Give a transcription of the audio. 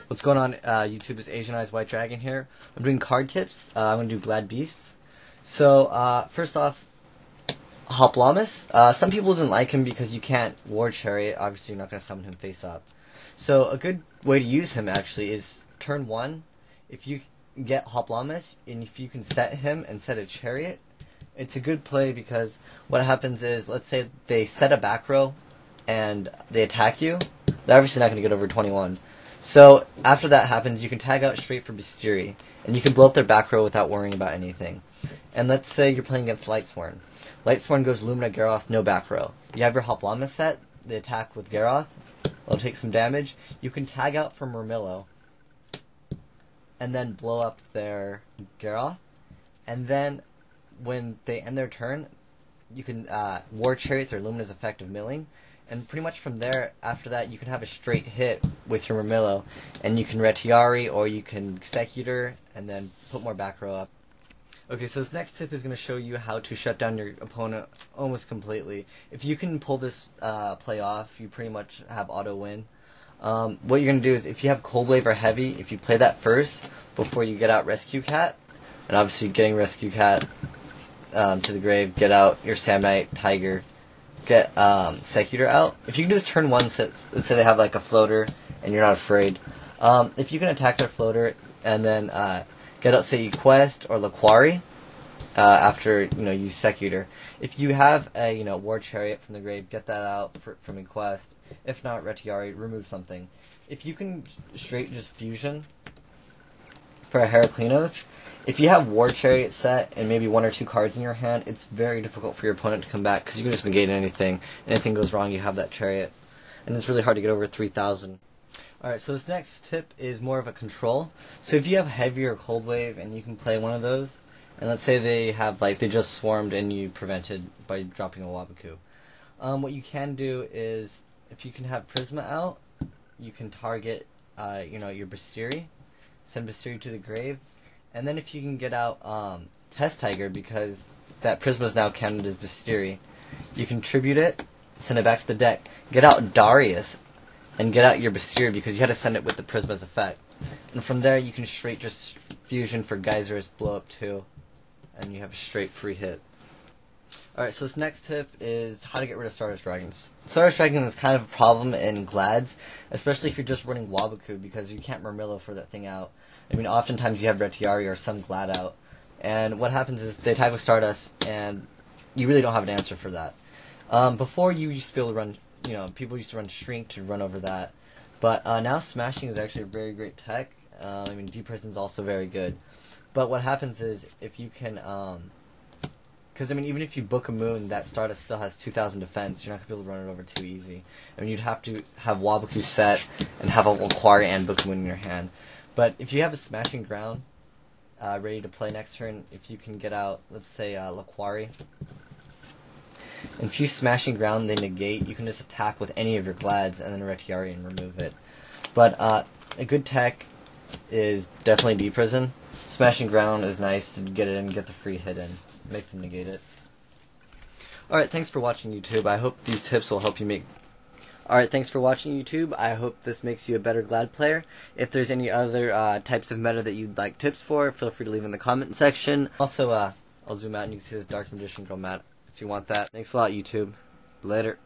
What's going on, YouTube? Is Asian Eyes White Dragon here. I'm doing card tips. I'm going to do Glad Beasts. So, first off, Hoplamus. Some people didn't like him because you can't War Chariot. Obviously, you're not going to summon him face up. So, a good way to use him, actually, is turn 1. If you get Hoplamus, and if you can set him and set a Chariot, it's a good play because what happens is, let's say they set a back row and they attack you. They're obviously not going to get over 21. So, after that happens, you can tag out straight for Bestiary, and you can blow up their back row without worrying about anything. And let's say you're playing against Lightsworn. Lightsworn goes Lumina Garroth, no back row. You have your Hoplamus set, they attack with Garroth, they'll take some damage. You can tag out for Murmillo, and then blow up their Garroth, and then when they end their turn, you can War Chariot their Lumina's effect of milling. And pretty much from there, after that, you can have a straight hit with your Murmillo, and you can Retiari or you can Executor, and then put more back row up. Okay, so this next tip is going to show you how to shut down your opponent almost completely. If you can pull this play off, you pretty much have auto win. What you're going to do is, if you have Cold Wave or Heavy, if you play that first before you get out Rescue Cat, and obviously getting Rescue Cat to the grave, get out your Sam Knight, Tiger, get Executor out. If you can just turn 1, let's say they have like a floater and you're not afraid. If you can attack their floater and then get out, say, Quest or Laquari after you Executor. If you have a War Chariot from the grave, get that out from Quest. If not, Retiari, remove something. If you can straight just fusion for a Heraclinos, if you have War Chariot set and maybe 1 or 2 cards in your hand, it's very difficult for your opponent to come back because you can just negate anything. Anything goes wrong, you have that Chariot. And it's really hard to get over 3,000. Alright, so this next tip is more of a control. So if you have Heavy or Cold Wave and you can play one of those, and let's say they have, they just swarmed and you prevented by dropping a Wabaku. What you can do is, if you can have Prisma out, you can target, your Bestiary, send Bestiary to the grave, and then if you can get out Test Tiger, because that Prisma is now counted as Bestiary, you can tribute it, send it back to the deck, get out Darius, and get out your Bestiary because you had to send it with the Prisma's effect. And from there you can straight just fusion for Geyser's blow up 2, and you have a straight free hit. Alright, so this next tip is how to get rid of Stardust Dragons. Stardust Dragons is kind of a problem in Glads, especially if you're just running Wabaku, because you can't Murmillo for that thing out. I mean, oftentimes you have Retiari or some Glad out, and what happens is they attack with Stardust, and you really don't have an answer for that. Before, you used to be able to run, people used to run Shrink to run over that, but now Smashing is actually a very great tech. I mean, Deprison is also very good. But what happens is, if you can, because, even if you book a Moon, that Stardust still has 2,000 defense, you're not going to be able to run it over too easy. You'd have to have Wabaku set, and have a Laquari and book a Moon in your hand. But if you have a Smashing Ground ready to play next turn, if you can get out, let's say, Laquari, and if you Smashing Ground, they negate, you can just attack with any of your Glads, and then Retiari and remove it. But a good tech is definitely Deprison. Smashing Ground is nice to get it in, get the free hit in, make them negate it. Alright, thanks for watching, YouTube. I hope these tips will help you make... Alright, thanks for watching, YouTube. I hope this makes you a better Glad player. If there's any other types of meta that you'd like tips for, feel free to leave in the comment section. Also, I'll zoom out and you can see this Dark Magician Girl mat if you want that. Thanks a lot, YouTube. Later.